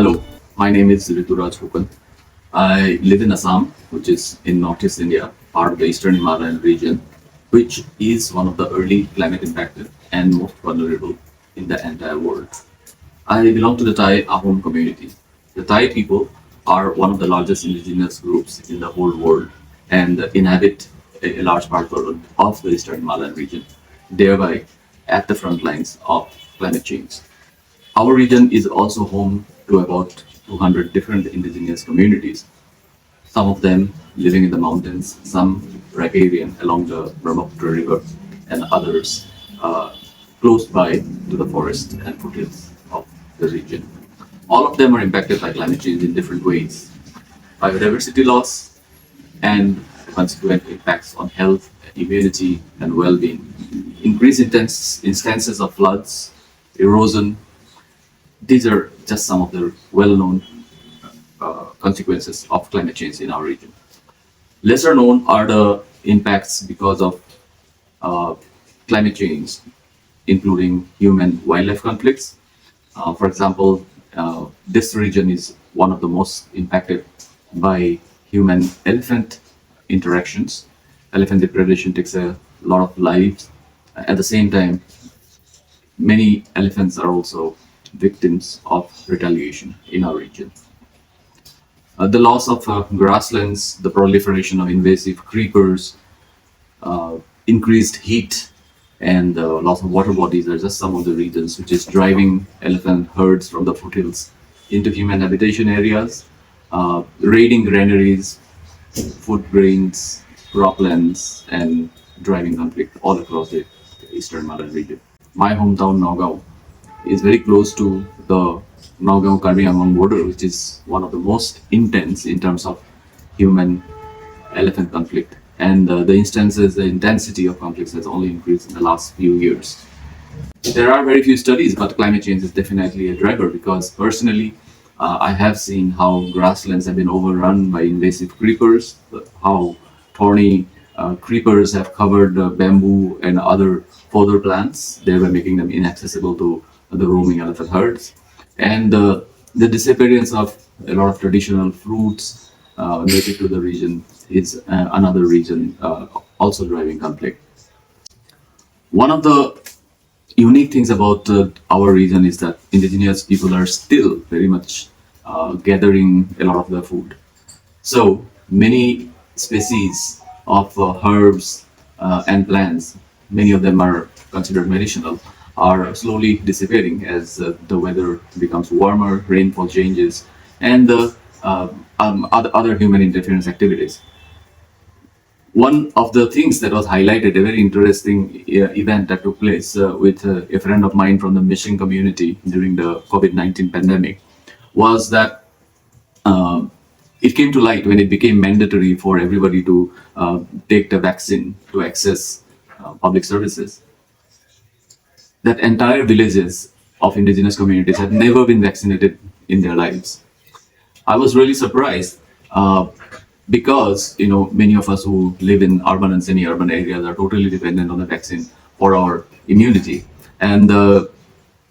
Hello, my name is Rituraj Phukan. I live in Assam, which is in northeast India, part of the eastern Himalayan region, which is one of the early climate impacted and most vulnerable in the entire world. I belong to the Thai Ahom community. The Thai people are one of the largest indigenous groups in the whole world and inhabit a large part of the eastern Himalayan region, thereby at the front lines of climate change. Our region is also home to about 200 different indigenous communities, some of them living in the mountains, some riparian along the Brahmaputra River, and others close by to the forest and foothills of the region. All of them are impacted by climate change in different ways. Biodiversity loss and consequent impacts on health, immunity, and well being. Increased instances of floods, erosion, these are just some of the well known consequences of climate change in our region. Lesser known are the impacts because of uh, climate change, including human wildlife conflicts. For example, this region is one of the most impacted by human elephant interactions. Elephant depredation takes a lot of lives. At the same time, many elephants are also victims of retaliation in our region. The loss of grasslands, the proliferation of invasive creepers, increased heat, and loss of water bodies are just some of the reasons which is driving elephant herds from the foothills into human habitation areas, raiding granaries, food grains, croplands, and driving conflict all across the eastern Malayan region. My hometown, Nagaon, is very close to the Nagaon Karbi Anglong border, which is one of the most intense in terms of human elephant conflict. And the intensity of conflicts has only increased in the last few years. There are very few studies, but climate change is definitely a driver because personally, I have seen how grasslands have been overrun by invasive creepers, how thorny creepers have covered bamboo and other fodder plants, thereby making them inaccessible to the roaming elephant herds. And the disappearance of a lot of traditional fruits native to the region is another reason also driving conflict. One of the unique things about our region is that indigenous people are still very much gathering a lot of their food. So many species of herbs and plants, many of them are considered medicinal, are slowly disappearing as the weather becomes warmer, rainfall changes, and other human interference activities. One of the things that was highlighted, a very interesting event that took place with a friend of mine from the mission community during the COVID-19 pandemic, was that uh, it came to light when it became mandatory for everybody to take the vaccine to access public services, that entire villages of indigenous communities had never been vaccinated in their lives. I was really surprised because many of us who live in urban and semi-urban areas are totally dependent on the vaccine for our immunity, and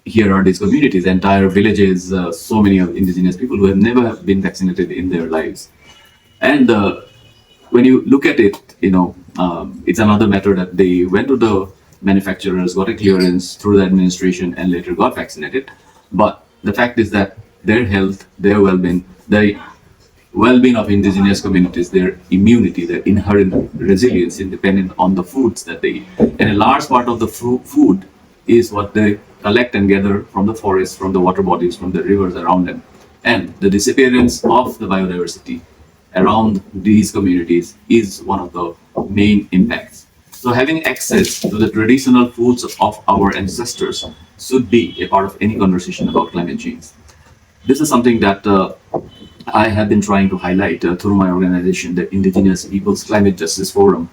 here are these communities, entire villages, so many of indigenous people who have never have been vaccinated in their lives. And when you look at it, it's another matter that they went to the manufacturers, got a clearance through the administration, and later got vaccinated. But the fact is that their health, their well-being, the well-being of indigenous communities, their immunity, their inherent resilience, is dependent on the foods that they eat. And a large part of the food is what they collect and gather from the forests, from the water bodies, from the rivers around them. And the disappearance of the biodiversity around these communities is one of the main impacts. So having access to the traditional foods of our ancestors should be a part of any conversation about climate change. This is something that I have been trying to highlight through my organization, the Indigenous Peoples Climate Justice Forum.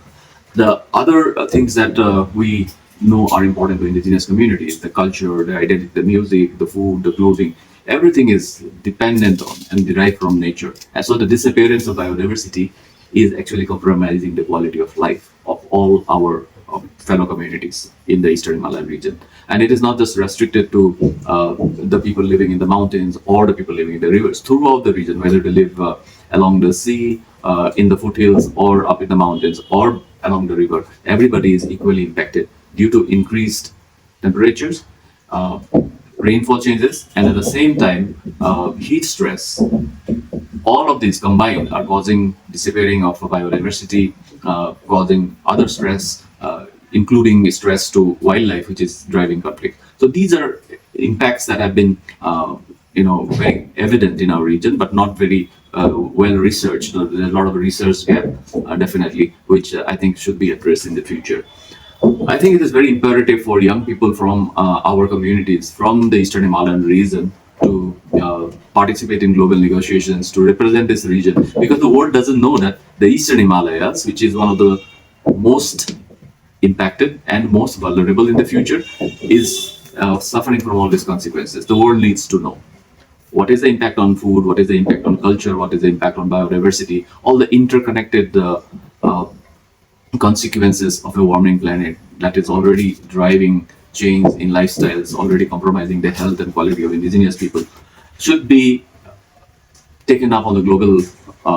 The other things that we know are important to indigenous communities, the culture, the identity, the music, the food, the clothing, everything is dependent on and derived from nature. And so the disappearance of biodiversity is actually compromising the quality of life of all our fellow communities in the eastern Himalayan region. And it is not just restricted to the people living in the mountains or the people living in the rivers. Throughout the region, whether they live along the sea, in the foothills, or up in the mountains, or along the river, everybody is equally impacted due to increased temperatures, uh, rainfall changes, and at the same time, heat stress. All of these combined are causing dissipating of biodiversity, causing other stress, including stress to wildlife, which is driving conflict. So these are impacts that have been, very evident in our region, but not very well researched. So there's a lot of research gap, definitely, which I think should be addressed in the future. I think it is very imperative for young people from our communities from the Eastern Himalayan region to participate in global negotiations to represent this region, because the world doesn't know that the Eastern Himalayas, which is one of the most impacted and most vulnerable in the future, is suffering from all these consequences. The world needs to know what is the impact on food, what is the impact on culture, what is the impact on biodiversity, all the interconnected uh, consequences of a warming planet that is already driving change in lifestyles, already compromising the health and quality of indigenous people, should be taken up on the global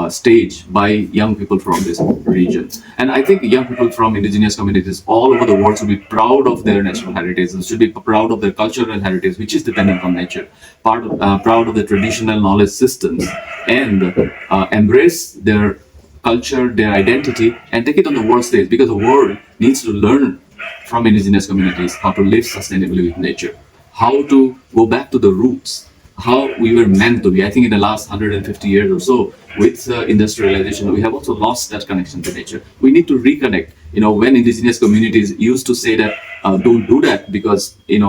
stage by young people from this region. And I think young people from indigenous communities all over the world should be proud of their natural heritage and should be proud of their cultural heritage, which is dependent on nature, proud of the traditional knowledge systems, and embrace their culture, their identity, and take it on the world stage, because the world needs to learn from indigenous communities how to live sustainably with nature, how to go back to the roots, how we were meant to be. I think in the last 150 years or so, with industrialization, we have also lost that connection to nature. We need to reconnect. When indigenous communities used to say that don't do that because it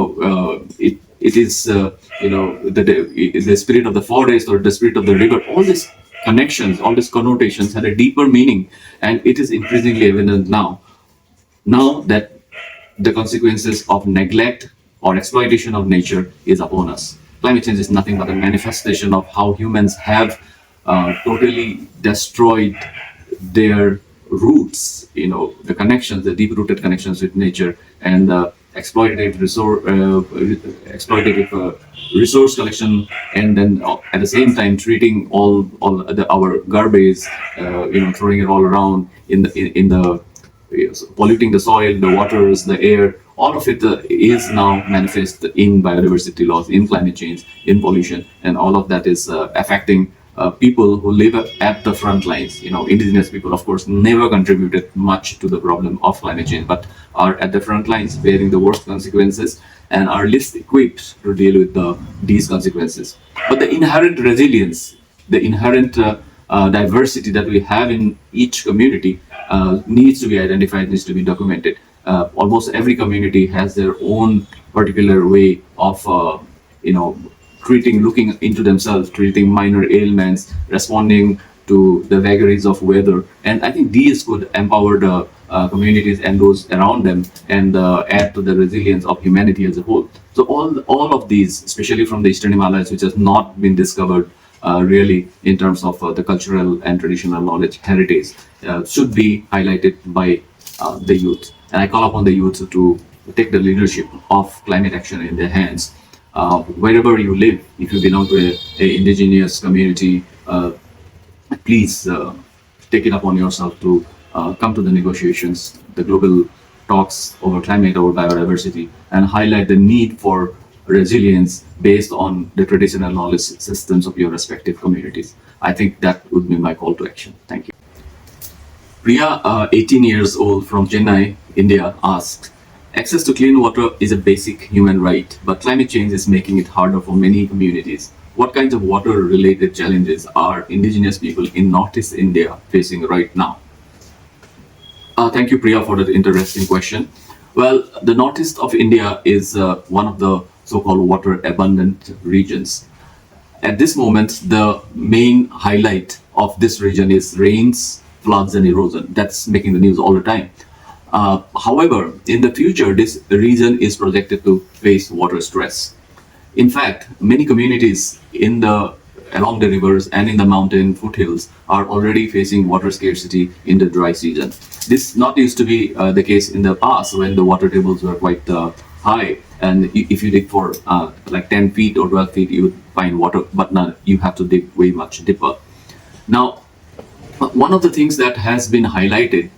is the spirit of the forest or the spirit of the river. All these connections, all these connotations had a deeper meaning, and it is increasingly evident now. Now that the consequences of neglect or exploitation of nature is upon us. Climate change is nothing but a manifestation of how humans have totally destroyed their roots, the connections, the deep-rooted connections with nature, and exploitative resource collection, and then at the same time treating our garbage, throwing it all around in the yes, polluting the soil, the waters, the air. All of it is now manifest in biodiversity loss, in climate change, in pollution, and all of that is affecting people who live at the front lines. Indigenous people, of course, never contributed much to the problem of climate change, but are at the front lines bearing the worst consequences and are least equipped to deal with these consequences. But the inherent resilience, the inherent diversity that we have in each community needs to be identified, needs to be documented. Almost every community has their own particular way of, looking into themselves, treating minor ailments, responding to the vagaries of weather. And I think these could empower the communities and those around them, and add to the resilience of humanity as a whole. So all of these, especially from the Eastern Himalayas, which has not been discovered really in terms of the cultural and traditional knowledge heritage, should be highlighted by the youth. And I call upon the youth to take the leadership of climate action in their hands. Wherever you live, if you belong to a indigenous community, please take it upon yourself to come to the negotiations, the global talks over climate, over biodiversity, and highlight the need for resilience based on the traditional knowledge systems of your respective communities. I think that would be my call to action. Thank you. Priya, 18 years old from Chennai, India, asks, access to clean water is a basic human right, but climate change is making it harder for many communities. What kinds of water-related challenges are indigenous people in Northeast India facing right now? Thank you, Priya, for that interesting question. Well, the northeast of India is one of the so-called water-abundant regions. At this moment, the main highlight of this region is rains, floods, and erosion. That's making the news all the time. However, in the future, this region is projected to face water stress. In fact, many communities in the along the rivers and in the mountain foothills are already facing water scarcity in the dry season. This not used to be the case in the past when the water tables were quite high, and if you dig for like 10 feet or 12 feet, you would find water, but now you have to dig way much deeper. Now, one of the things that has been highlighted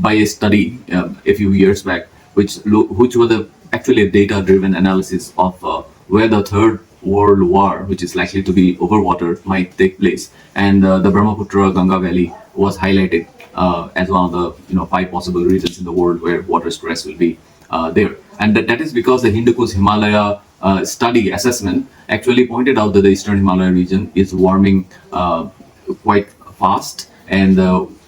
by a study a few years back, which was actually a data-driven analysis of where the Third World War, which is likely to be over water, might take place, and the Brahmaputra Ganga Valley was highlighted as one of the 5 possible regions in the world where water stress will be there, and that is because the Hindu Kush Himalaya study assessment actually pointed out that the Eastern Himalaya region is warming quite fast, and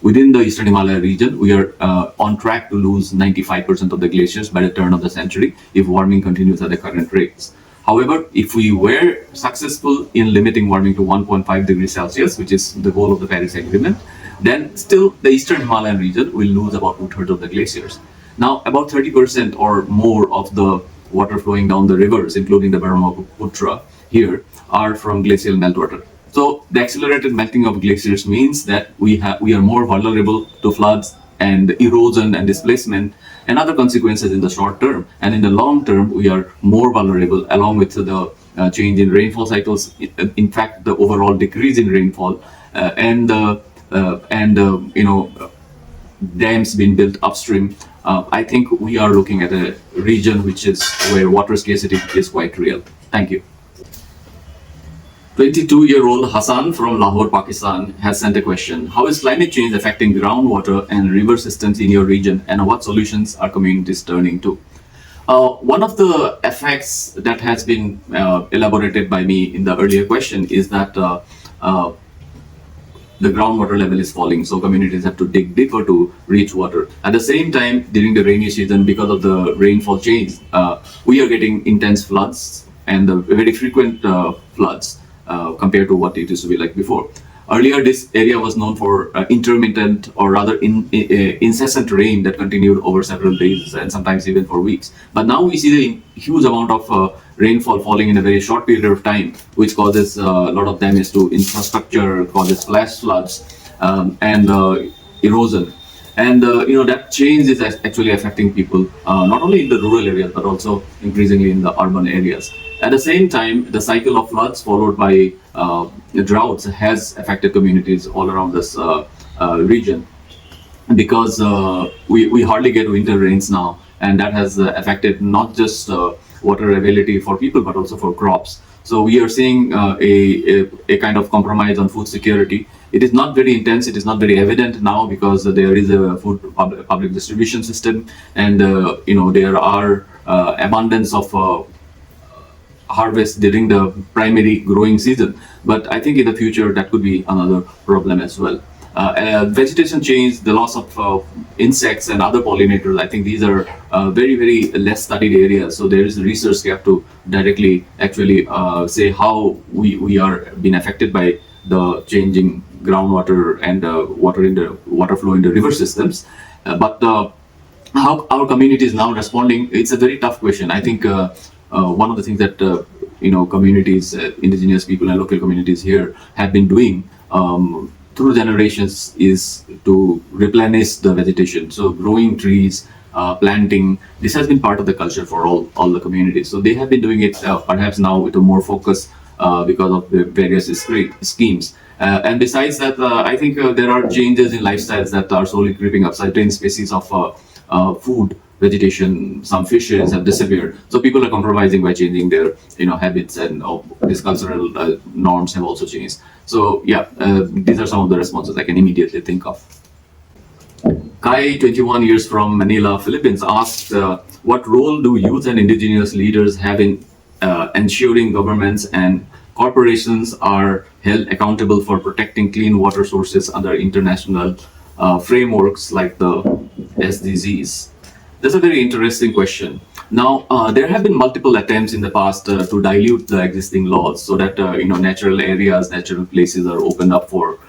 within the Eastern Himalaya region, we are on track to lose 95% of the glaciers by the turn of the century if warming continues at the current rates. However, if we were successful in limiting warming to 1.5 degrees Celsius, which is the goal of the Paris Agreement, then still the Eastern Himalayan region will lose about 2/3 of the glaciers. Now, about 30% or more of the water flowing down the rivers, including the Brahmaputra here, are from glacial meltwater. So the accelerated melting of glaciers means that we are more vulnerable to floods and erosion and displacement and other consequences in the short term. And in the long term, we are more vulnerable along with the change in rainfall cycles. In fact, the overall decrease in rainfall and dams being built upstream. I think we are looking at a region which is where water scarcity is quite real. Thank you. 22-year-old Hassan from Lahore, Pakistan has sent a question. How is climate change affecting groundwater and river systems in your region, and what solutions are communities turning to? One of the effects that has been elaborated by me in the earlier question is that the groundwater level is falling, so communities have to dig deeper to reach water. At the same time, during the rainy season, because of the rainfall change, we are getting intense floods and very frequent floods compared to what it used to be like before. Earlier, this area was known for intermittent or rather incessant rain that continued over several days and sometimes even for weeks. But now we see the huge amount of rainfall falling in a very short period of time, which causes a lot of damage to infrastructure, causes flash floods and erosion. And that change is actually affecting people not only in the rural areas but also increasingly in the urban areas. At the same time, the cycle of floods followed by droughts has affected communities all around this region because we hardly get winter rains now, and that has affected not just water availability for people but also for crops. So we are seeing a kind of compromise on food security. It is not very intense, it is not very evident now because there is a food public distribution system, and there are abundance of harvest during the primary growing season. But I think in the future that could be another problem as well. Vegetation change, the loss of insects and other pollinators, I think these are very, very less studied areas. So there is a research gap to directly actually say how we are being affected by the changing groundwater and water flow in the river systems. But how our community is now responding, it's a very tough question. I think one of the things that communities, indigenous people and local communities here have been doing through generations is to replenish the vegetation. So growing trees, planting, this has been part of the culture for all the communities. So they have been doing it perhaps now with a more focus because of the various schemes. And besides that, I think there are changes in lifestyles that are slowly creeping up. Certain species of food, vegetation, some fishes have disappeared. So people are compromising by changing their habits, and these cultural norms have also changed. So yeah, these are some of the responses I can immediately think of. Kai, 21 years from Manila, Philippines, asked, what role do youth and indigenous leaders have in ensuring governments and corporations are held accountable for protecting clean water sources under international frameworks like the SDGs? That's a very interesting question. Now, there have been multiple attempts in the past to dilute the existing laws so that natural areas, natural places are opened up for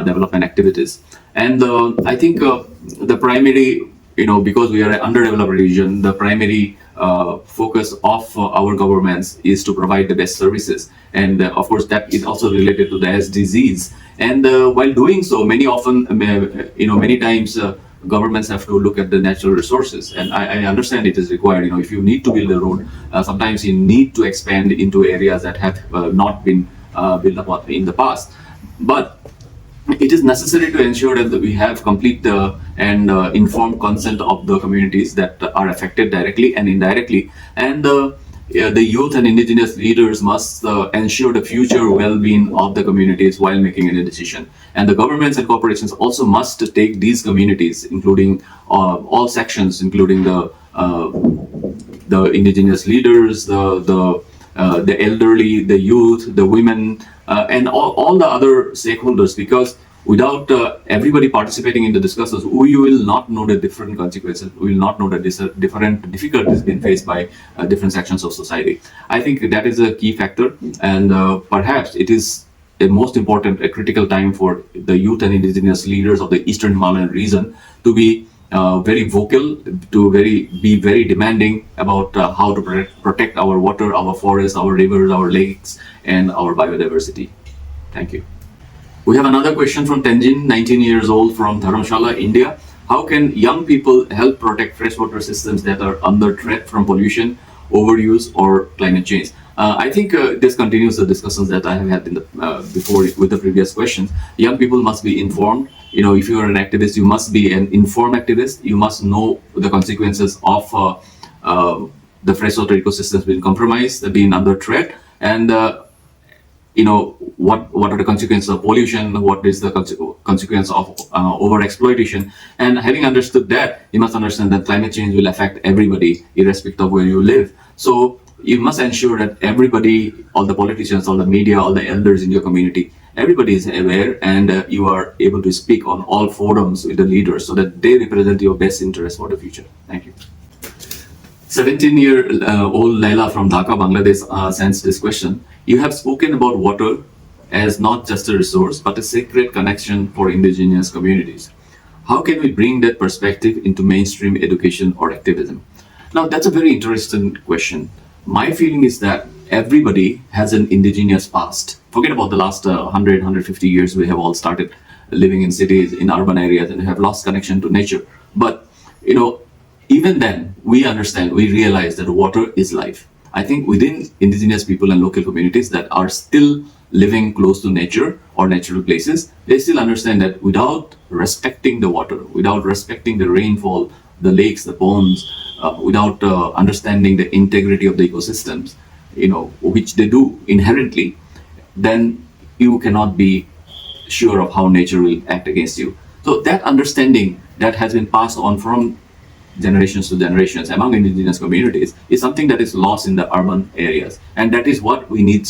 development activities. And I think the primary, because we are an underdeveloped region, the primary focus of our governments is to provide the best services, and of course that is also related to the SDGs. And while doing so, many times governments have to look at the natural resources, and I understand it is required. If you need to build a road, sometimes you need to expand into areas that have not been built up in the past, but it is necessary to ensure that we have complete and informed consent of the communities that are affected directly and indirectly. And the youth and indigenous leaders must ensure the future well-being of the communities while making any decision. And the governments and corporations also must take these communities, including all sections, including the indigenous leaders, the elderly, the youth, the women, and all the other stakeholders, because without everybody participating in the discussions, we will not know the different consequences. We will not know the different difficulties being faced by different sections of society. I think that is a key factor, and perhaps it is a most important, a critical time for the youth and indigenous leaders of the Eastern Himalayan region to be very vocal, to be very demanding about how to protect our water, our forests, our rivers, our lakes, and our biodiversity. Thank you. We have another question from Tenjin, 19 years old, from Dharamshala, India. How can young people help protect freshwater systems that are under threat from pollution, overuse, or climate change? I think this continues the discussions that I have had before with the previous questions. Young people must be informed. If you are an activist, you must be an informed activist. You must know the consequences of the freshwater ecosystems being compromised, being under threat, and what are the consequences of pollution, what is the consequence of over exploitation. And having understood that, you must understand that climate change will affect everybody irrespective of where you live. So you must ensure that everybody, all the politicians, all the media, all the elders in your community, everybody is aware, and you are able to speak on all forums with the leaders so that they represent your best interest for the future. Thank you. 17-year-old Laila from Dhaka, Bangladesh sends this question. You have spoken about water as not just a resource, but a sacred connection for indigenous communities. How can we bring that perspective into mainstream education or activism? Now, that's a very interesting question. My feeling is that everybody has an indigenous past. Forget about the last 100, 150 years. We have all started living in cities, in urban areas, and have lost connection to nature. But, even then, we realize that water is life. I think within indigenous people and local communities that are still living close to nature or natural places, they still understand that without respecting the water, without respecting the rainfall, the lakes, the ponds, without understanding the integrity of the ecosystems, which they do inherently, then you cannot be sure of how nature will act against you. So that understanding that has been passed on from generations to generations among indigenous communities is something that is lost in the urban areas, and that is what we need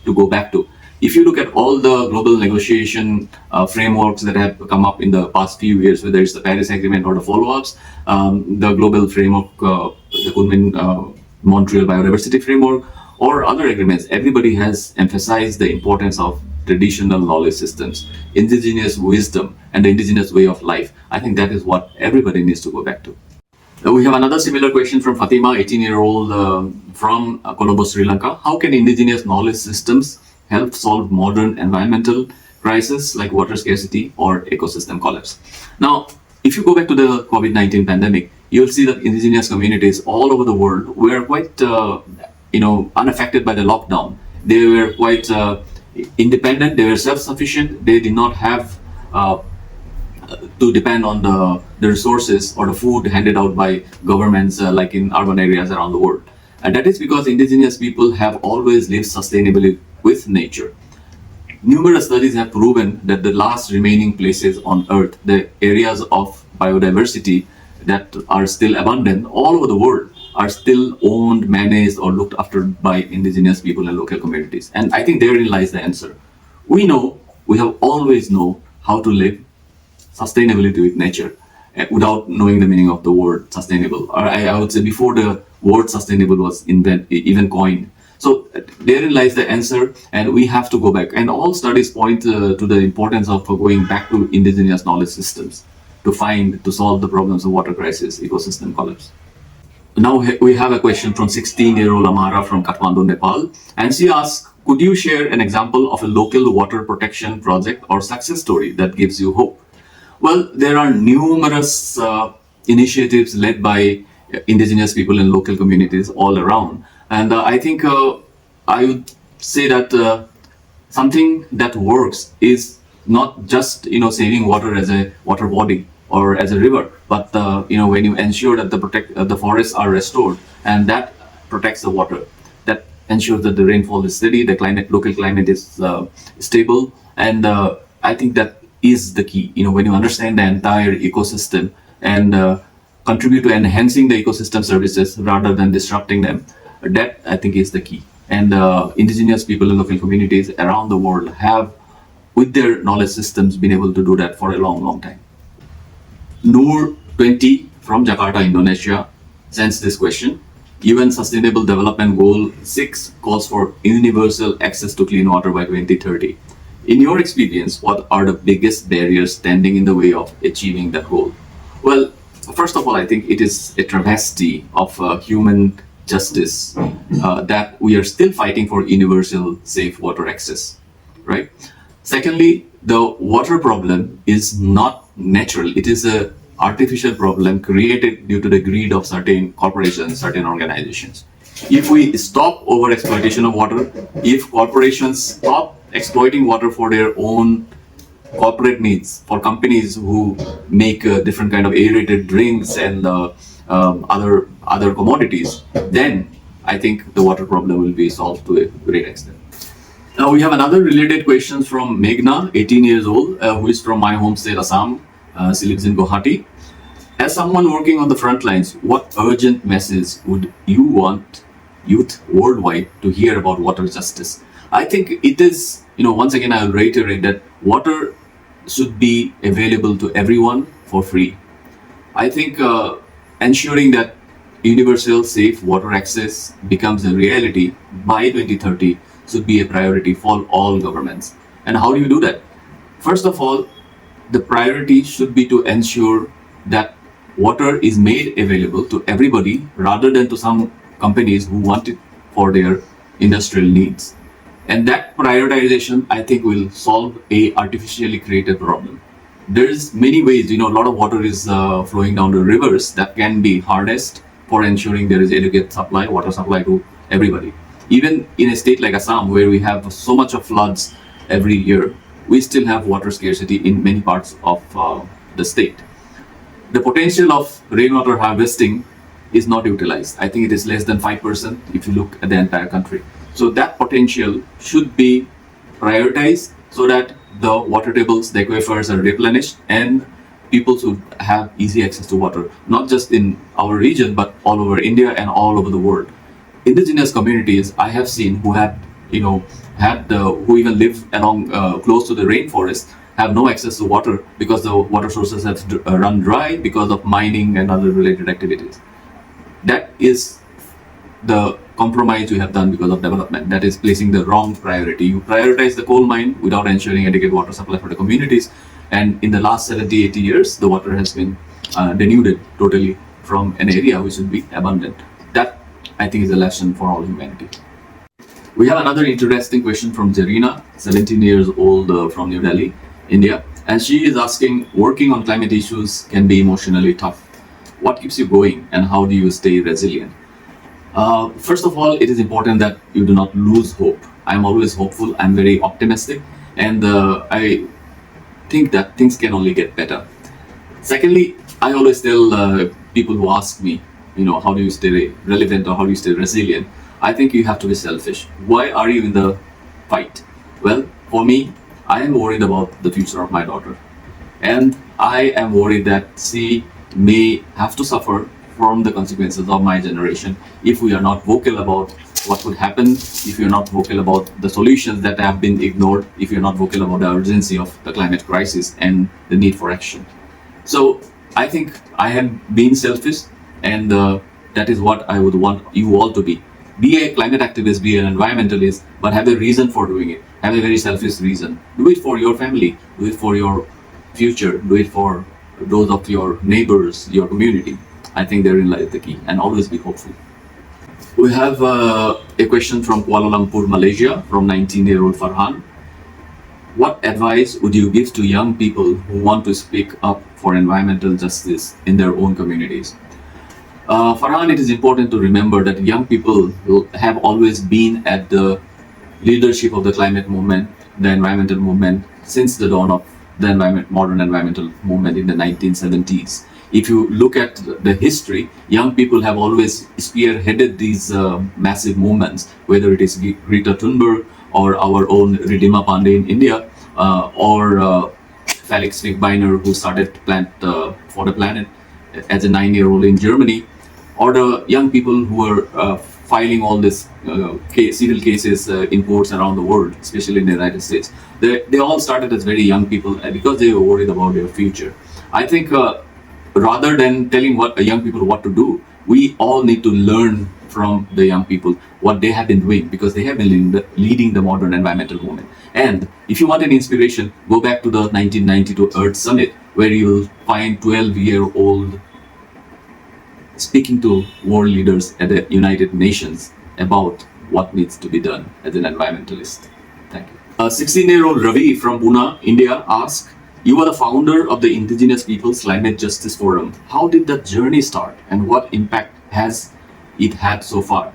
to go back to. If you look at all the global negotiation frameworks that have come up in the past few years, whether it's the Paris Agreement or the follow-ups, the global framework, the Kunming Montreal Biodiversity Framework, or other agreements, everybody has emphasized the importance of traditional knowledge systems, indigenous wisdom, and the indigenous way of life. I think that is what everybody needs to go back to. We have another similar question from Fatima, 18-year-old from Colombo, Sri Lanka. How can indigenous knowledge systems help solve modern environmental crises like water scarcity or ecosystem collapse? Now, if you go back to the COVID-19 pandemic, you'll see that indigenous communities all over the world were quite, unaffected by the lockdown. They were quite independent. They were self-sufficient. They did not have to depend on the resources or the food handed out by governments like in urban areas around the world. And that is because indigenous people have always lived sustainably with nature. Numerous studies have proven that the last remaining places on Earth, the areas of biodiversity that are still abundant all over the world, are still owned, managed, or looked after by indigenous people and local communities. And I think therein lies the answer. We have always known how to live sustainability with nature without knowing the meaning of the word sustainable. Or I would say before the word sustainable was even coined. So therein lies the answer, and we have to go back. And all studies point to the importance of going back to indigenous knowledge systems to solve the problems of water crisis, ecosystem collapse. Now we have a question from 16-year-old Amara from Kathmandu, Nepal, and she asks, could you share an example of a local water protection project or success story that gives you hope? Well, there are numerous initiatives led by indigenous people in local communities all around, and I think I would say that something that works is not just saving water as a water body or as a river, but when you ensure that the forests are restored, and that protects the water, that ensures that the rainfall is steady, the local climate is stable, and I think that is the key. When you understand the entire ecosystem and contribute to enhancing the ecosystem services rather than disrupting them, that I think is the key. And indigenous people in local communities around the world have, with their knowledge systems, been able to do that for a long, long time. Noor 20 from Jakarta, Indonesia, sends this question. UN Sustainable Development Goal 6 calls for universal access to clean water by 2030. In your experience, what are the biggest barriers standing in the way of achieving that goal? Well, first of all, I think it is a travesty of human justice that we are still fighting for universal safe water access, right? Secondly, the water problem is not natural. It is a artificial problem created due to the greed of certain corporations, certain organizations. If we stop over exploitation of water, if corporations stop exploiting water for their own corporate needs, for companies who make different kind of aerated drinks and other commodities, then I think the water problem will be solved to a great extent. Now we have another related question from Meghna, 18 years old, who is from my home state, Assam. She lives in Guwahati. As someone working on the front lines, what urgent message would you want youth worldwide to hear about water justice? I think it is, once again, I'll reiterate that water should be available to everyone for free. I think ensuring that universal safe water access becomes a reality by 2030 should be a priority for all governments. And how do you do that? First of all, the priority should be to ensure that water is made available to everybody rather than to some companies who want it for their industrial needs. And that prioritization, I think, will solve a artificially created problem. There's many ways, a lot of water is flowing down the rivers that can be harnessed for ensuring there is adequate supply, water supply to everybody. Even in a state like Assam, where we have so much of floods every year, we still have water scarcity in many parts of the state. The potential of rainwater harvesting is not utilized. I think it is less than 5% if you look at the entire country. So that potential should be prioritized so that the water tables, the aquifers are replenished and people should have easy access to water, not just in our region, but all over India and all over the world. Indigenous communities I have seen who have, who even live along close to the rainforest have no access to water because the water sources have run dry because of mining and other related activities. That is the compromise we have done because of development. That is placing the wrong priority. You prioritize the coal mine without ensuring adequate water supply for the communities. And in the last 70, 80 years, the water has been denuded totally from an area which should be abundant. That, I think, is a lesson for all humanity. We have another interesting question from Zarina, 17 years old, from New Delhi, India. And she is asking, working on climate issues can be emotionally tough. What keeps you going and how do you stay resilient? First of all, it is important that you do not lose hope. I'm always hopeful. I'm very optimistic. And I think that things can only get better. Secondly, I always tell people who ask me, how do you stay relevant or how do you stay resilient? I think you have to be selfish. Why are you in the fight? Well, for me, I am worried about the future of my daughter. And I am worried that she may have to suffer from the consequences of my generation if we are not vocal about what would happen, if you're not vocal about the solutions that have been ignored, if you're not vocal about the urgency of the climate crisis and the need for action. So I think I have been selfish, and that is what I would want you all to be. Be a climate activist, be an environmentalist, but have a reason for doing it. Have a very selfish reason. Do it for your family, do it for your future, do it for those of your neighbors, your community. I think therein lies the key, and always be hopeful. We have a question from Kuala Lumpur, Malaysia, from 19-year-old Farhan. What advice would you give to young people who want to speak up for environmental justice in their own communities? Farhan, it is important to remember that young people have always been at the leadership of the climate movement, the environmental movement, since the dawn of the modern environmental movement in the 1970s. If you look at the history, young people have always spearheaded these massive movements, whether it is Greta Thunberg or our own Ridhima Pandey in India, or Felix Fickbeiner, who started Plant for the Planet as a 9-year-old in Germany, or the young people who are filing all these civil cases in courts around the world, especially in the United States. They all started as very young people because they were worried about their future. I think rather than telling young people what to do, we all need to learn from the young people what they have been doing, because they have been leading the modern environmental movement. And if you want an inspiration, go back to the 1992 Earth Summit, where you will find 12-year-old speaking to world leaders at the United Nations about what needs to be done as an environmentalist. Thank you. 16-year-old Ravi from Pune, India asks, you are the founder of the Indigenous Peoples Climate Justice Forum. How did that journey start and what impact has it had so far?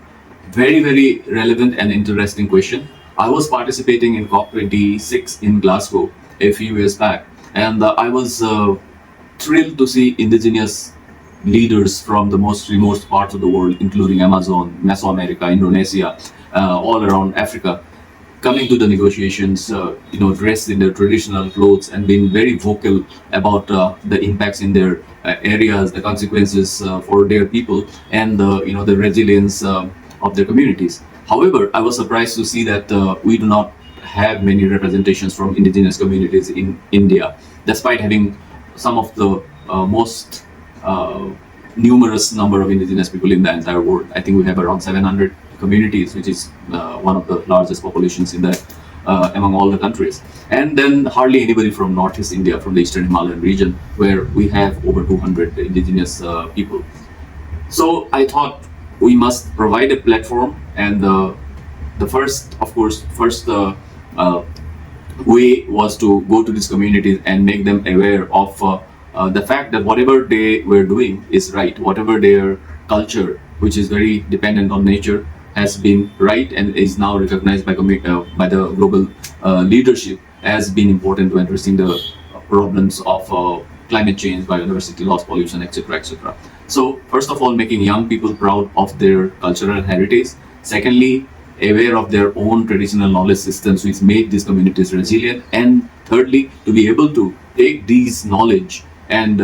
Very, very relevant and interesting question. I was participating in COP26 in Glasgow a few years back, and I was thrilled to see indigenous leaders from the most remote parts of the world, including Amazon, Mesoamerica, Indonesia, all around Africa, coming to the negotiations, dressed in their traditional clothes and being very vocal about the impacts in their areas, the consequences for their people, and the resilience of their communities. However, I was surprised to see that we do not have many representations from indigenous communities in India, despite having some of the most numerous number of indigenous people in the entire world. I think we have around 700 communities, which is one of the largest populations in the among all the countries. And then hardly anybody from Northeast India, from the Eastern Himalayan region, where we have over 200 indigenous people. So I thought we must provide a platform, and the first way was to go to these communities and make them aware of the fact that whatever they were doing is right, whatever their culture, which is very dependent on nature, has been right and is now recognized by the global leadership as being important to addressing the problems of climate change, biodiversity loss, pollution, etc., etc. So, first of all, making young people proud of their cultural heritage. Secondly, aware of their own traditional knowledge systems, which made these communities resilient. And thirdly, to be able to take these knowledge and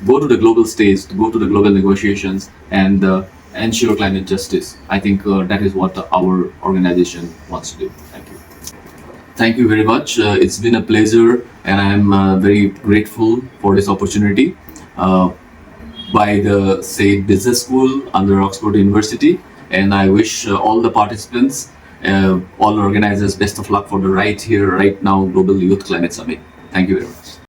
go to the global stage, to go to the global negotiations, and ensure climate justice. I think that is what our organization wants to do. Thank you. Thank you very much. It's been a pleasure, and I'm very grateful for this opportunity by the SAID Business School under Oxford University. And I wish all the participants, all organizers, best of luck for the right here, right now Global Youth Climate Summit. Thank you very much.